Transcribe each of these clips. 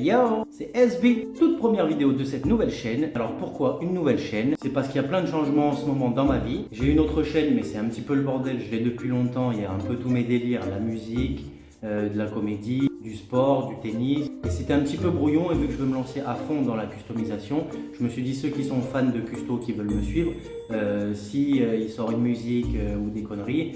Hey yo, c'est SB, toute première vidéo de cette nouvelle chaîne. Alors pourquoi une nouvelle chaîne? C'est parce qu'il y a plein de changements en ce moment dans ma vie. J'ai une autre chaîne mais c'est un petit peu le bordel, je l'ai depuis longtemps, il y a un peu tous mes délires, la musique, de la comédie, du sport, du tennis. Et c'était un petit peu brouillon et vu que je veux me lancer à fond dans la customisation, je me suis dit ceux qui sont fans de custo qui veulent me suivre, si il sort une musique ou des conneries,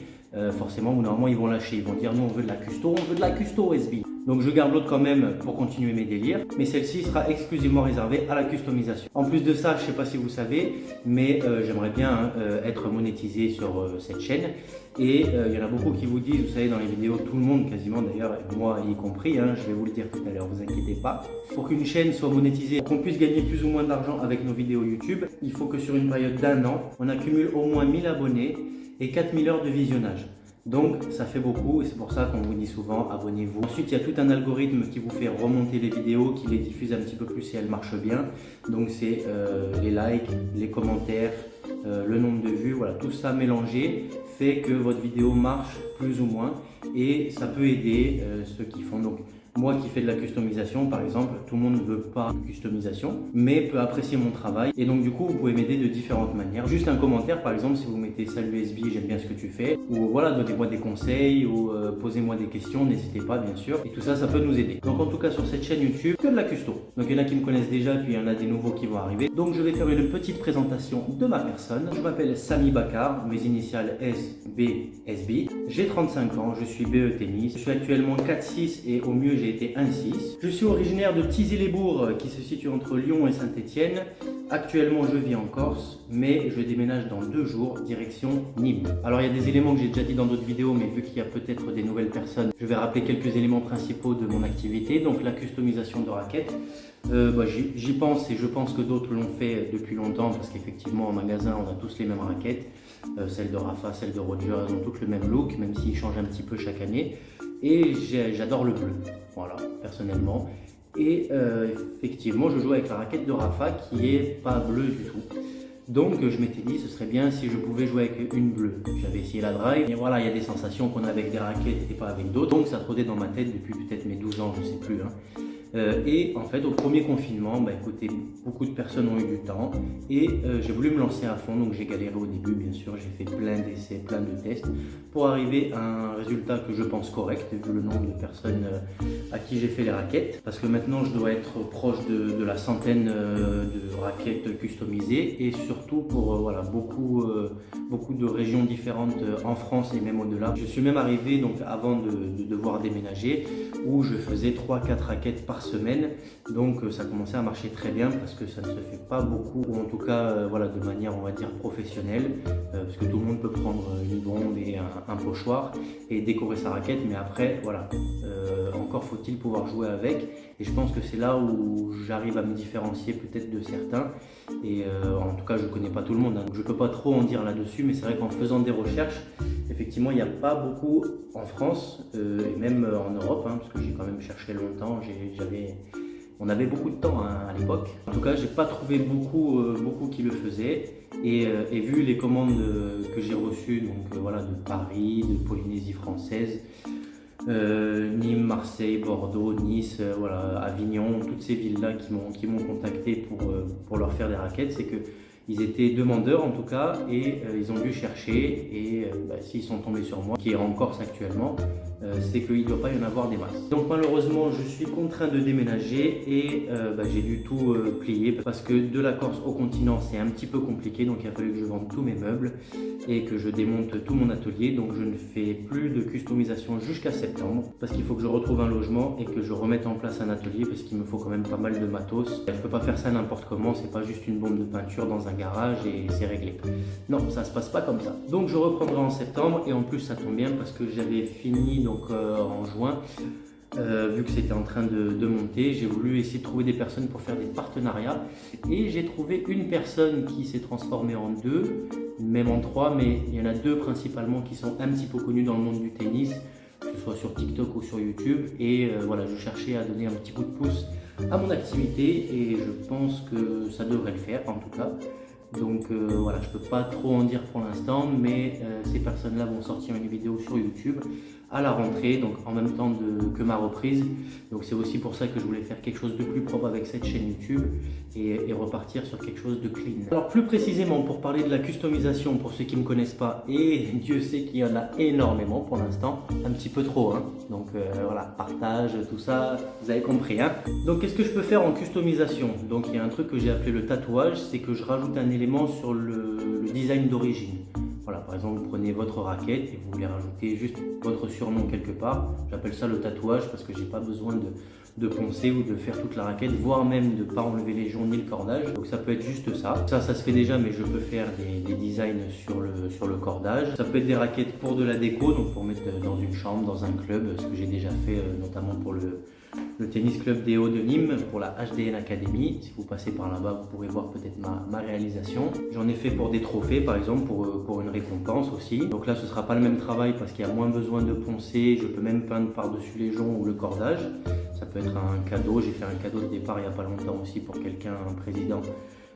forcément ou normalement ils vont lâcher, ils vont dire non on veut de la custo, on veut de la custo SB. Donc je garde l'autre quand même pour continuer mes délires, mais celle-ci sera exclusivement réservée à la customisation. En plus de ça, je ne sais pas si vous savez, mais j'aimerais bien être monétisé sur cette chaîne. Et il y en a beaucoup qui vous disent, vous savez dans les vidéos, tout le monde quasiment d'ailleurs, moi y compris, je vais vous le dire tout à l'heure, vous inquiétez pas. Pour qu'une chaîne soit monétisée, pour qu'on puisse gagner plus ou moins d'argent avec nos vidéos YouTube, il faut que sur une période d'1 an, on accumule au moins 1000 abonnés et 4000 heures de visionnage. Donc ça fait beaucoup et c'est pour ça qu'on vous dit souvent abonnez-vous. Ensuite il y a tout un algorithme qui vous fait remonter les vidéos, qui les diffuse un petit peu plus si elles marchent bien. Donc c'est les likes, les commentaires, le nombre de vues, voilà, tout ça mélangé fait que votre vidéo marche plus ou moins et ça peut aider ceux qui font. Donc moi qui fais de la customisation par exemple, tout le monde ne veut pas de customisation mais peut apprécier mon travail et donc du coup vous pouvez m'aider de différentes manières. Juste un commentaire par exemple si vous mettez salut SB, j'aime bien ce que tu fais, ou voilà donnez-moi des conseils ou posez-moi des questions, n'hésitez pas bien sûr, et tout ça ça peut nous aider. Donc en tout cas sur cette chaîne YouTube que de la custo. Donc il y en a qui me connaissent déjà puis il y en a des nouveaux qui vont arriver. Donc je vais faire une petite présentation de ma personne. Je m'appelle Sami Bakar, mes initiales SB. J'ai 35 ans, je suis BE tennis. Je suis actuellement 4-6 et au mieux j'ai été 1-6. Je suis originaire de Thizy-les-Bourgs qui se situe entre Lyon et Saint-Étienne. Actuellement je vis en Corse mais je déménage dans 2 jours direction Nîmes. Alors il y a des éléments que j'ai déjà dit dans d'autres vidéos mais vu qu'il y a peut-être des nouvelles personnes, je vais rappeler quelques éléments principaux de mon activité. Donc la customisation de raquettes, j'y pense et je pense que d'autres l'ont fait depuis longtemps parce qu'effectivement en magasin on a tous les mêmes raquettes. Celle de Rafa, celle de Roger, elles ont toutes le même look même s'ils changent un petit peu chaque année. Et j'adore le bleu, voilà, personnellement. Et effectivement, je joue avec la raquette de Rafa qui est pas bleue du tout. Donc je m'étais dit ce serait bien si je pouvais jouer avec une bleue. J'avais essayé la drive et voilà, il y a des sensations qu'on a avec des raquettes et pas avec d'autres. Donc ça trottait dans ma tête depuis peut-être mes 12 ans, je sais plus. Et en fait au premier confinement, écoutez, beaucoup de personnes ont eu du temps et j'ai voulu me lancer à fond, donc j'ai galéré au début bien sûr, j'ai fait plein d'essais, plein de tests pour arriver à un résultat que je pense correct vu le nombre de personnes à qui j'ai fait les raquettes, parce que maintenant je dois être proche de la centaine de raquettes customisées et surtout pour voilà, beaucoup de régions différentes en France et même au-delà. Je suis même arrivé donc avant de devoir déménager où je faisais 3-4 raquettes par semaine, donc ça commençait à marcher très bien parce que ça ne se fait pas beaucoup, ou en tout cas voilà, de manière on va dire professionnelle, parce que tout le monde peut prendre une bombe et un pochoir et décorer sa raquette, mais après voilà, encore faut-il pouvoir jouer avec, et je pense que c'est là où j'arrive à me différencier peut-être de certains, et en tout cas je connais pas tout le monde, donc je peux pas trop en dire là-dessus, mais c'est vrai qu'en faisant des recherches, effectivement il n'y a pas beaucoup en France et même en Europe, parce que j'ai quand même cherché longtemps, on avait beaucoup de temps à l'époque. En tout cas, j'ai pas trouvé beaucoup qui le faisaient. Et vu les commandes que j'ai reçues, donc voilà, de Paris, de Polynésie française, Nîmes, Marseille, Bordeaux, Nice, voilà, Avignon, toutes ces villes-là qui m'ont contacté pour leur faire des raquettes, c'est que ils étaient demandeurs en tout cas et ils ont dû chercher et s'ils sont tombés sur moi, qui est en Corse actuellement, c'est qu'il ne doit pas y en avoir des masses. Donc malheureusement je suis contraint de déménager et j'ai dû tout plier parce que de la Corse au continent c'est un petit peu compliqué, donc il a fallu que je vende tous mes meubles et que je démonte tout mon atelier, donc je ne fais plus de customisation jusqu'à septembre parce qu'il faut que je retrouve un logement et que je remette en place un atelier parce qu'il me faut quand même pas mal de matos. Je ne peux pas faire ça n'importe comment, c'est pas juste une bombe de peinture dans un garage et c'est réglé. Non, ça se passe pas comme ça. Donc je reprendrai en septembre et en plus ça tombe bien parce que j'avais fini donc en juin. Vu que c'était en train de monter, j'ai voulu essayer de trouver des personnes pour faire des partenariats et j'ai trouvé une personne qui s'est transformée en 2, même en 3, mais il y en a 2 principalement qui sont un petit peu connues dans le monde du tennis, que ce soit sur TikTok ou sur YouTube, et voilà, je cherchais à donner un petit coup de pouce à mon activité et je pense que ça devrait le faire en tout cas. Donc voilà, je peux pas trop en dire pour l'instant, mais ces personnes-là vont sortir une vidéo sur YouTube à la rentrée, donc en même temps que ma reprise. Donc c'est aussi pour ça que je voulais faire quelque chose de plus propre avec cette chaîne YouTube et repartir sur quelque chose de clean. Alors plus précisément, pour parler de la customisation, pour ceux qui ne me connaissent pas, et Dieu sait qu'il y en a énormément pour l'instant, un petit peu trop, hein. Donc voilà, partage, tout ça, vous avez compris, hein. Donc qu'est-ce que je peux faire en customisation? Donc il y a un truc que j'ai appelé le tatouage, c'est que je rajoute un élément sur le design d'origine. Voilà, par exemple, vous prenez votre raquette et vous voulez rajouter juste votre surnom quelque part. J'appelle ça le tatouage parce que j'ai pas besoin de poncer ou de faire toute la raquette, voire même de ne pas enlever les joncs ni le cordage. Donc ça peut être juste ça. Ça se fait déjà, mais je peux faire des designs sur le cordage. Ça peut être des raquettes pour de la déco, donc pour mettre dans une chambre, dans un club, ce que j'ai déjà fait notamment pour le tennis club des Hauts de Nîmes, pour la HDN Academy. Si vous passez par là-bas, vous pourrez voir peut-être ma réalisation. J'en ai fait pour des trophées, par exemple, pour une récompense aussi. Donc là, ce ne sera pas le même travail parce qu'il y a moins besoin de poncer. Je peux même peindre par-dessus les joncs ou le cordage. Ça peut être un cadeau. J'ai fait un cadeau de départ il n'y a pas longtemps aussi pour quelqu'un, un président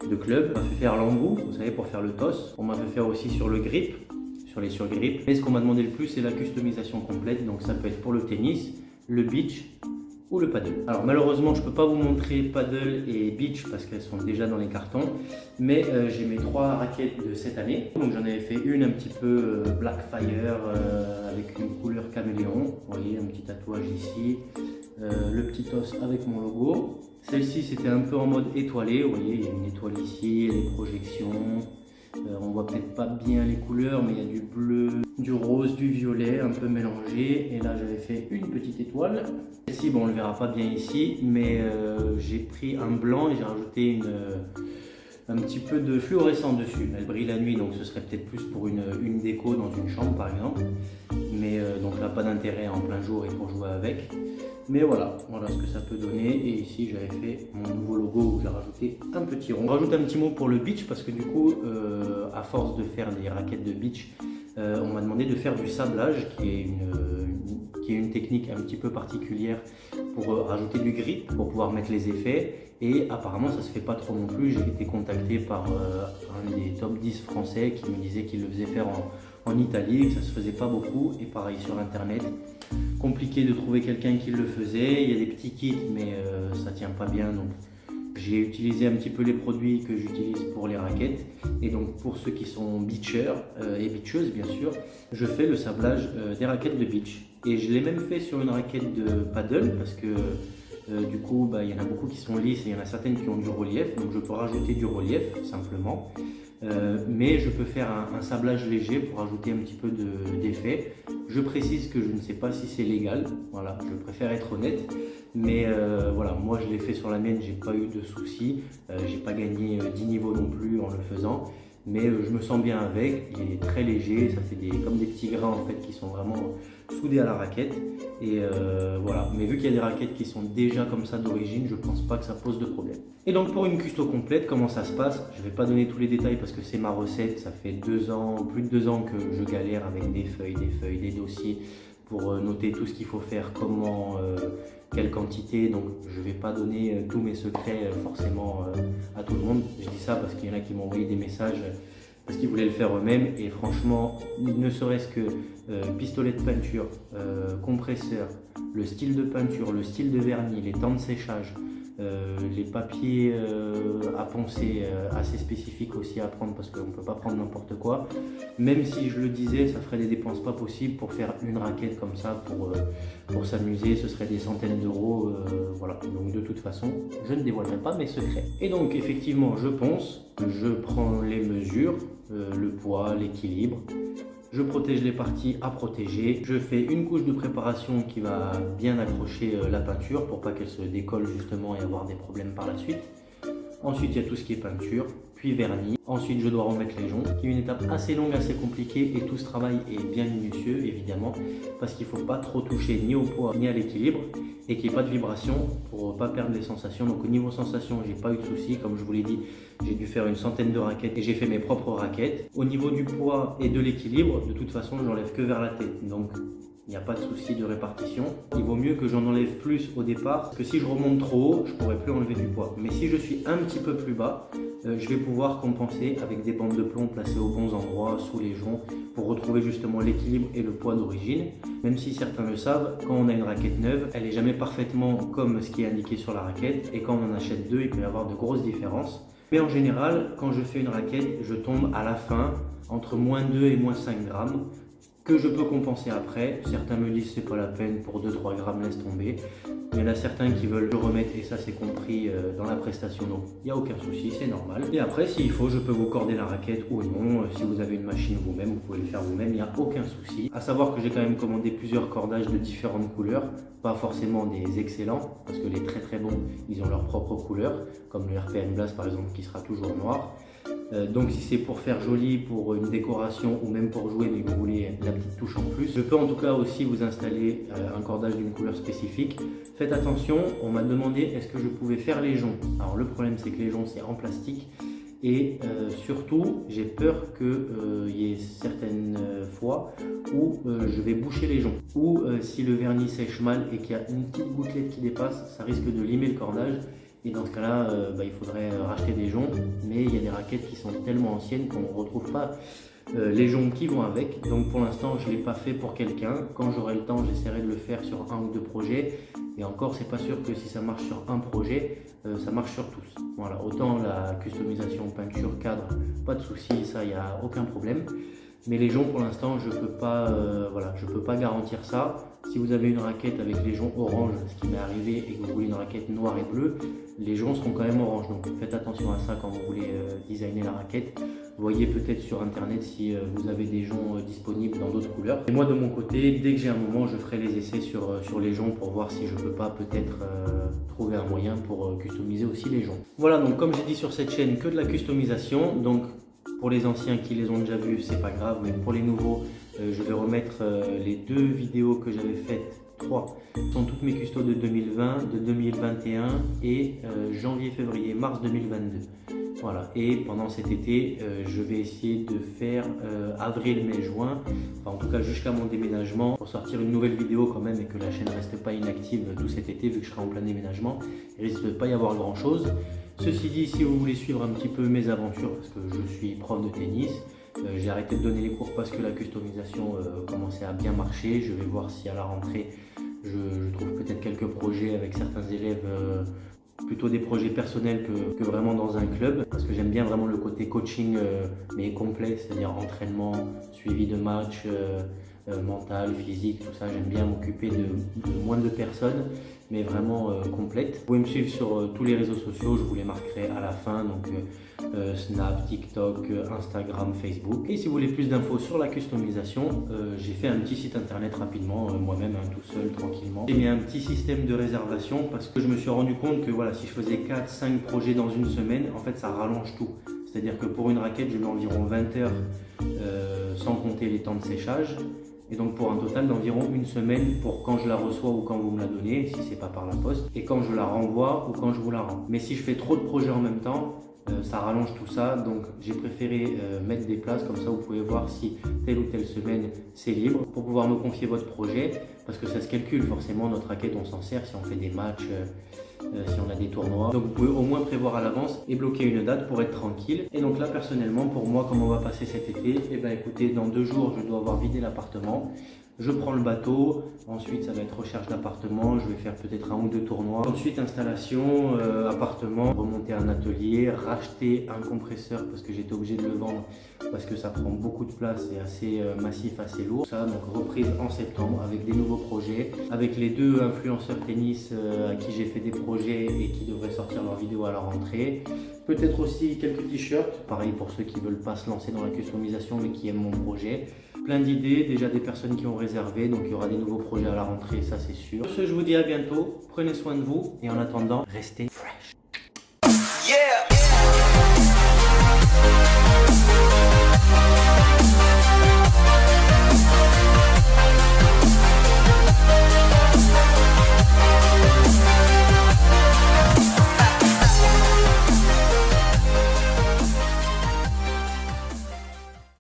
de club. On m'a fait faire l'embout, vous savez, pour faire le toss. On m'a fait faire aussi sur le grip, sur les surgrips. Mais ce qu'on m'a demandé le plus, c'est la customisation complète. Donc ça peut être pour le tennis, le beach ou le paddle. Alors malheureusement je ne peux pas vous montrer paddle et beach parce qu'elles sont déjà dans les cartons, mais j'ai mes 3 raquettes de cette année. Donc j'en avais fait une un petit peu Blackfire avec une couleur caméléon, vous voyez un petit tatouage ici, le petit os avec mon logo. Celle-ci c'était un peu en mode étoilé, vous voyez il y a une étoile ici, les projections. On voit peut-être pas bien les couleurs, mais il y a du bleu, du rose, du violet un peu mélangé. Et là j'avais fait une petite étoile. Ici, bon, on ne le verra pas bien ici, mais j'ai pris un blanc et j'ai rajouté un petit peu de fluorescent dessus. Elle brille la nuit, donc ce serait peut-être plus pour une déco dans une chambre par exemple. Mais donc là, pas d'intérêt en plein jour et pour jouer avec. Mais voilà ce que ça peut donner. Et ici, j'avais fait mon nouveau logo où j'ai rajouté un petit rond. On rajoute un petit mot pour le beach parce que du coup, à force de faire des raquettes de beach, on m'a demandé de faire du sablage, qui est une technique un petit peu particulière pour rajouter du grip, pour pouvoir mettre les effets. Et apparemment, ça se fait pas trop non plus. J'ai été contacté par un des top 10 français qui me disait qu'il le faisait faire en Italie et que ça se faisait pas beaucoup. Et pareil sur internet, compliqué de trouver quelqu'un qui le faisait. Il y a des petits kits, mais ça tient pas bien. Donc j'ai utilisé un petit peu les produits que j'utilise pour les raquettes. Et donc pour ceux qui sont beachers et beacheuses bien sûr, je fais le sablage des raquettes de beach. Et je l'ai même fait sur une raquette de paddle parce que du coup il y en a beaucoup qui sont lisses et il y en a certaines qui ont du relief. Donc je peux rajouter du relief simplement. Mais je peux faire un sablage léger pour ajouter un petit peu d'effet. Je précise que je ne sais pas si c'est légal, voilà, je préfère être honnête, mais voilà, moi je l'ai fait sur la mienne, j'ai pas eu de soucis, j'ai pas gagné 10 niveaux non plus en le faisant, mais je me sens bien avec, il est très léger, ça fait comme des petits grains en fait qui sont vraiment soudés à la raquette, et voilà, mais vu qu'il y a des raquettes qui sont déjà comme ça d'origine, je pense pas que ça pose de problème. Et donc pour une custo complète, comment ça se passe? Je vais pas donner tous les détails parce que c'est ma recette, ça fait 2 ans, plus de 2 ans que je galère avec des feuilles, des dossiers pour noter tout ce qu'il faut faire, comment, quelle quantité, donc je vais pas donner tous mes secrets forcément à tout le monde. Je dis ça parce qu'il y en a qui m'ont envoyé des messages parce qu'ils voulaient le faire eux-mêmes et franchement, ne serait-ce que pistolet de peinture, compresseur, le style de peinture, le style de vernis, les temps de séchage, les papiers à poncer assez spécifiques aussi à prendre parce qu'on ne peut pas prendre n'importe quoi. Même si je le disais, ça ferait des dépenses pas possibles pour faire une raquette comme ça pour s'amuser, ce serait des centaines d'euros. Voilà, donc de toute façon, je ne dévoilerai pas mes secrets. Et donc effectivement, je ponce, je prends les mesures, le poids, l'équilibre. Je protège les parties à protéger. Je fais une couche de préparation qui va bien accrocher la peinture pour pas qu'elle se décolle justement et avoir des problèmes par la suite. Ensuite, il y a tout ce qui est peinture, puis vernis. Ensuite, je dois remettre les joncs, qui est une étape assez longue, assez compliquée et tout ce travail est bien minutieux évidemment parce qu'il ne faut pas trop toucher ni au poids ni à l'équilibre et qu'il n'y ait pas de vibration pour ne pas perdre les sensations. Donc au niveau sensation, j'ai pas eu de soucis, comme je vous l'ai dit, j'ai dû faire une centaine de raquettes et j'ai fait mes propres raquettes. Au niveau du poids et de l'équilibre, de toute façon, j'enlève que vers la tête. Donc il n'y a pas de souci de répartition. Il vaut mieux que j'en enlève plus au départ, parce que si je remonte trop haut, je ne pourrai plus enlever du poids. Mais si je suis un petit peu plus bas, je vais pouvoir compenser avec des bandes de plomb placées aux bons endroits, sous les joncs, pour retrouver justement l'équilibre et le poids d'origine. Même si certains le savent, quand on a une raquette neuve, elle n'est jamais parfaitement comme ce qui est indiqué sur la raquette, et quand on en achète deux, il peut y avoir de grosses différences. Mais en général, quand je fais une raquette, je tombe à la fin entre moins 2 et moins 5 grammes, que je peux compenser après. Certains me disent c'est pas la peine, pour 2-3 grammes laisse tomber. Il y en a certains qui veulent le remettre et ça c'est compris dans la prestation, donc il n'y a aucun souci, c'est normal. Et après s'il faut, je peux vous corder la raquette ou non. Si vous avez une machine vous-même, vous pouvez le faire vous-même, il n'y a aucun souci. À savoir que j'ai quand même commandé plusieurs cordages de différentes couleurs, pas forcément des excellents, parce que les très très bons, ils ont leur propre couleur, comme le RPM Blast par exemple qui sera toujours noir. Donc si c'est pour faire joli, pour une décoration ou même pour jouer mais que vous voulez la petite touche en plus, je peux en tout cas aussi vous installer un cordage d'une couleur spécifique. Faites attention, on m'a demandé est-ce que je pouvais faire les joncs. Alors le problème c'est que les joncs c'est en plastique et surtout j'ai peur qu'il y ait certaines fois où je vais boucher les joncs. Ou si le vernis sèche mal et qu'il y a une petite gouttelette qui dépasse, ça risque de limer le cordage. Et dans ce cas-là, il faudrait racheter des joncs, mais il y a des raquettes qui sont tellement anciennes qu'on ne retrouve pas les joncs qui vont avec. Donc pour l'instant, je ne l'ai pas fait pour quelqu'un. Quand j'aurai le temps, j'essaierai de le faire sur un ou deux projets. Et encore, c'est pas sûr que si ça marche sur un projet, ça marche sur tous. Voilà, autant la customisation, peinture, cadre, pas de souci, ça, il n'y a aucun problème. Mais les joncs, pour l'instant, je peux pas garantir ça. Si vous avez une raquette avec les joncs orange, ce qui m'est arrivé, et que vous voulez une raquette noire et bleue, les joncs seront quand même orange. Donc faites attention à ça quand vous voulez designer la raquette. Voyez peut-être sur internet si vous avez des joncs disponibles dans d'autres couleurs. Et moi de mon côté, dès que j'ai un moment, je ferai les essais sur les joncs pour voir si je peux pas peut-être trouver un moyen pour customiser aussi les joncs. Voilà, donc comme j'ai dit sur cette chaîne, que de la customisation. Donc pour les anciens qui les ont déjà vus, c'est pas grave, mais pour les nouveaux, je vais remettre les deux vidéos que j'avais faites, 3. Ce sont toutes mes custos de 2020, de 2021 et janvier, février, mars 2022. Voilà, et pendant cet été, je vais essayer de faire avril, mai, juin, enfin, en tout cas jusqu'à mon déménagement, pour sortir une nouvelle vidéo quand même et que la chaîne ne reste pas inactive tout cet été, vu que je serai en plein déménagement. Il risque de pas y avoir grand chose. Ceci dit, si vous voulez suivre un petit peu mes aventures, parce que je suis prof de tennis, j'ai arrêté de donner les cours parce que la customisation commençait à bien marcher. Je vais voir si à la rentrée, je trouve peut-être quelques projets avec certains élèves, plutôt des projets personnels que vraiment dans un club, parce que j'aime bien vraiment le côté coaching, mais complet, c'est-à-dire entraînement, suivi de match, mental, physique, tout ça. J'aime bien m'occuper de moins de personnes, mais vraiment complète. Vous pouvez me suivre sur tous les réseaux sociaux, je vous les marquerai à la fin, donc Snap, TikTok, Instagram, Facebook. Et si vous voulez plus d'infos sur la customisation, j'ai fait un petit site internet rapidement, moi-même, tout seul, tranquillement. J'ai mis un petit système de réservation parce que je me suis rendu compte que voilà, si je faisais 4-5 projets dans une semaine, en fait ça rallonge tout. C'est-à-dire que pour une raquette, je mets environ 20 heures sans compter les temps de séchage. Et donc pour un total d'environ une semaine pour quand je la reçois ou quand vous me la donnez, si c'est pas par la poste, et quand je la renvoie ou quand je vous la rends. Mais si je fais trop de projets en même temps, ça rallonge tout ça, donc j'ai préféré mettre des places, comme ça vous pouvez voir si telle ou telle semaine c'est libre, pour pouvoir me confier votre projet, parce que ça se calcule forcément, notre raquette on s'en sert si on fait des matchs, si on a des tournois. Donc vous pouvez au moins prévoir à l'avance et bloquer une date pour être tranquille. Et donc là personnellement, pour moi, comment on va passer cet été, et bien écoutez, dans 2 jours je dois avoir vidé l'appartement. Je prends le bateau, ensuite ça va être recherche d'appartement, je vais faire peut-être 1 ou 2 tournois. Ensuite installation, appartement, remonter un atelier, racheter un compresseur parce que j'étais obligé de le vendre parce que ça prend beaucoup de place et assez massif, assez lourd. Ça, donc reprise en septembre avec des nouveaux projets, avec les 2 influenceurs tennis à qui j'ai fait des projets et qui devraient sortir leurs vidéos à la rentrée. Peut-être aussi quelques t-shirts, pareil pour ceux qui ne veulent pas se lancer dans la customisation mais qui aiment mon projet. Plein d'idées, déjà des personnes qui ont réservé, donc il y aura des nouveaux projets à la rentrée, ça c'est sûr. Sur ce, je vous dis à bientôt, prenez soin de vous et en attendant, restez fresh. Yeah.